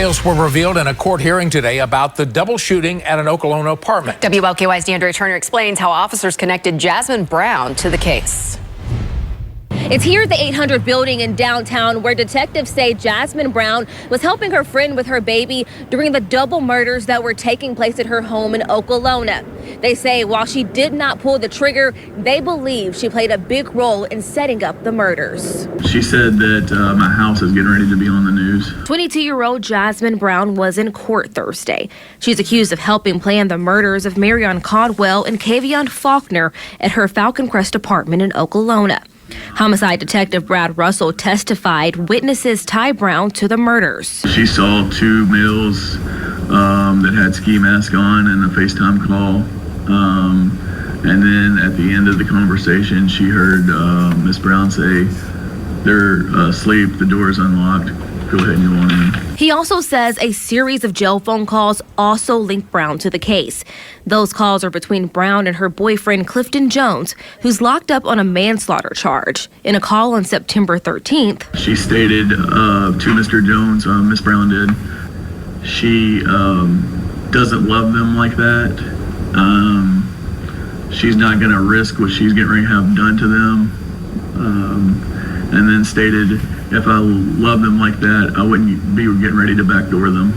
Details were revealed in a court hearing today about the double shooting at an Okolona apartment. WLKY's DeAndrea Turner explains how officers connected Jasmine Brown to the case. It's here at the 800 building in downtown where detectives say Jasmine Brown was helping her friend with her baby during the double murders that were taking place at her home in Okolona. They say while she did not pull the trigger, they believe she played a big role in setting up the murders. She said that my house is getting ready to be on the news. 22-year-old Jasmine Brown was in court Thursday. She's accused of helping plan the murders of Marion Caldwell and Kavion Faulkner at her Falcon Crest apartment in Okolona. Homicide detective Brad Russell testified witnesses tie Brown to the murders. She saw two males that had ski mask on and a FaceTime call. And then at the end of the conversation, she heard Miss Brown say, "They're asleep, the door is unlocked. Go ahead and go on in." He also says a series of jail phone calls also link Brown to the case. Those calls are between Brown and her boyfriend Clifton Jones, who's locked up on a manslaughter charge. In a call on September 13th, she stated to Mr. Jones, Miss Brown did, she doesn't love them like that. She's not going to risk what she's getting ready to have done to them. And then stated, if I love them like that, I wouldn't be getting ready to backdoor them.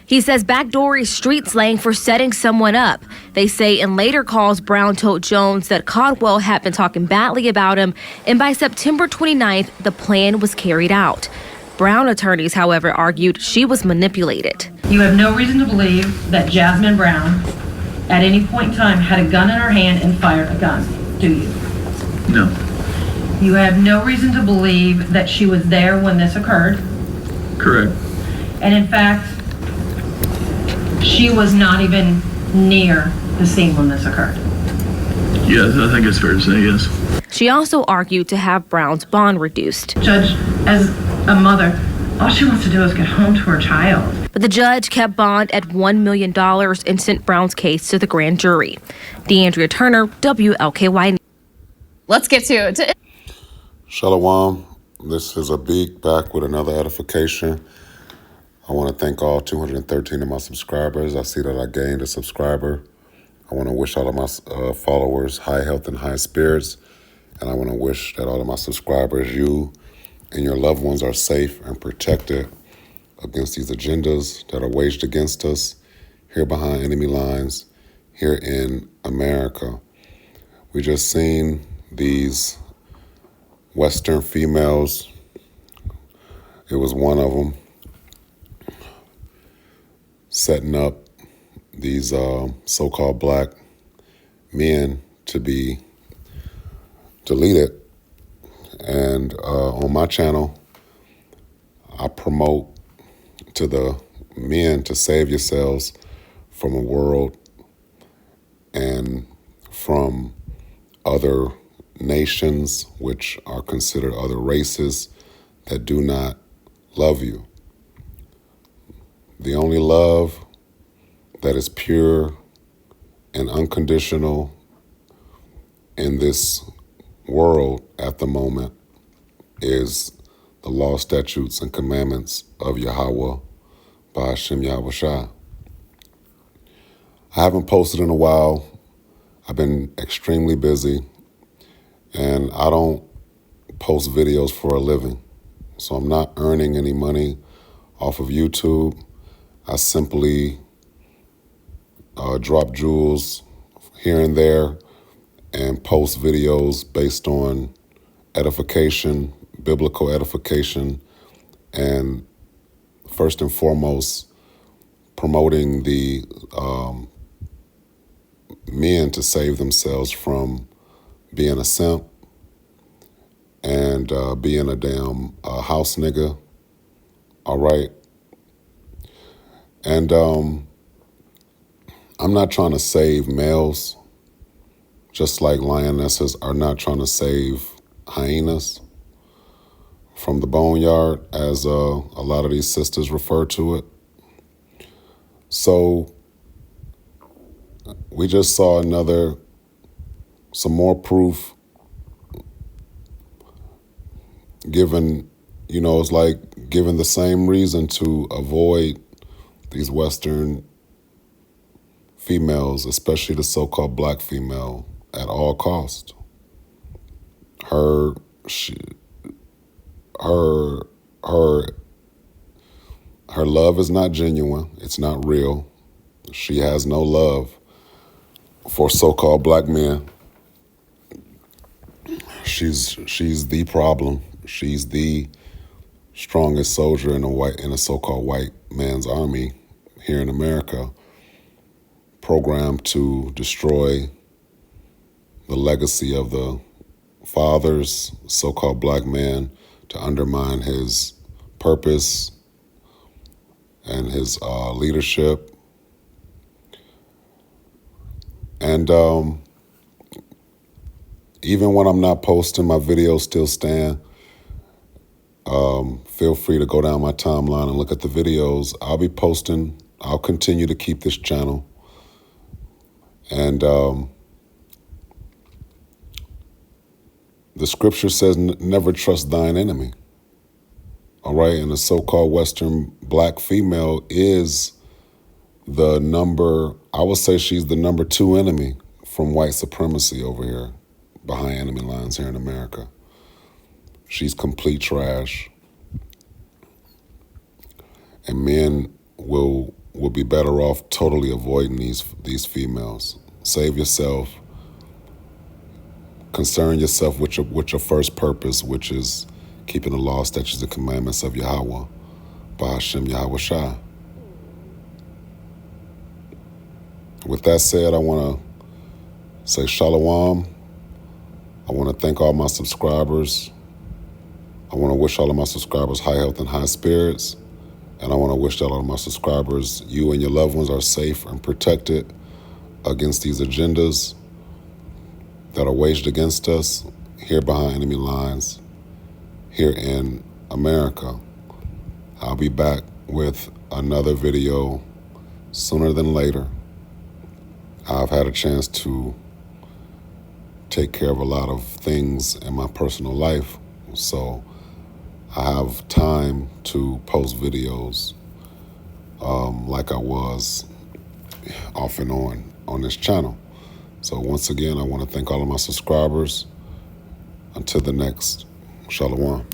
He says backdoor is street slang for setting someone up. They say in later calls, Brown told Jones that Caldwell had been talking badly about him, and by September 29th, the plan was carried out. Brown attorneys, however, argued she was manipulated. You have no reason to believe that Jasmine Brown, at any point in time, had a gun in her hand and fired a gun, do you? No. You have no reason to believe that she was there when this occurred. Correct. And in fact, she was not even near the scene when this occurred. Yes, I think it's fair to say yes. She also argued to have Brown's bond reduced. Judge, as a mother, all she wants to do is get home to her child. But the judge kept bond at $1 million and sent Brown's case to the grand jury. DeAndrea Turner, WLKY. Let's get to it. Shalom. This is Abik back with another edification. I want to thank all 213 of my subscribers. I see that I gained a subscriber. I want to wish all of my followers high health and high spirits. And I want to wish that all of my subscribers, you and your loved ones, are safe and protected against these agendas that are waged against us here behind enemy lines here in America. We just seen these Western females. It was one of them setting up these so-called black men to be deleted. And on my channel, I promote to the men to save yourselves from a world and from other nations, which are considered other races, that do not love you. The only love that is pure and unconditional in this world at the moment is the law, statutes, and commandments of Yahweh by Hashem Yahweh Shai. I haven't posted in a while. I've been extremely busy, and I don't post videos for a living. So I'm not earning any money off of YouTube. I simply drop jewels here and there and post videos based on edification, biblical edification, and first and foremost, promoting the men to save themselves from being a simp and being a damn house nigga, all right? And I'm not trying to save males, just like lionesses are not trying to save hyenas from the boneyard, as a lot of these sisters refer to it. So we just saw some more proof given, it's like given the same reason to avoid these Western females, especially the so-called black female, at all costs. Her love is not genuine. It's not real. She has no love for so-called black men. She's the problem. She's the strongest soldier in a so-called white man's army here in America, programmed to destroy the legacy of the father's so-called black man, to undermine his purpose and his leadership. And even when I'm not posting, my videos still stand. Feel free to go down my timeline and look at the videos. I'll be posting. I'll continue to keep this channel. And the scripture says, never trust thine enemy. All right. And the so-called Western black female is I would say she's the number 2 enemy from white supremacy over here, behind enemy lines here in America. She's complete trash. And men will be better off totally avoiding these females. Save yourself. Concern yourself with your first purpose, which is keeping the law, statutes, and commandments of Yahweh, Ba'ashem Yahweh Shai. With that said, I want to say Shalom. I want to thank all my subscribers. I want to wish all of my subscribers high health and high spirits. And I want to wish all of my subscribers, you and your loved ones, are safe and protected against these agendas that are waged against us here behind enemy lines, here in America. I'll be back with another video sooner than later. I've had a chance to take care of a lot of things in my personal life, so I have time to post videos like I was off and on this channel. So once again, I want to thank all of my subscribers. Until the next, Shalom.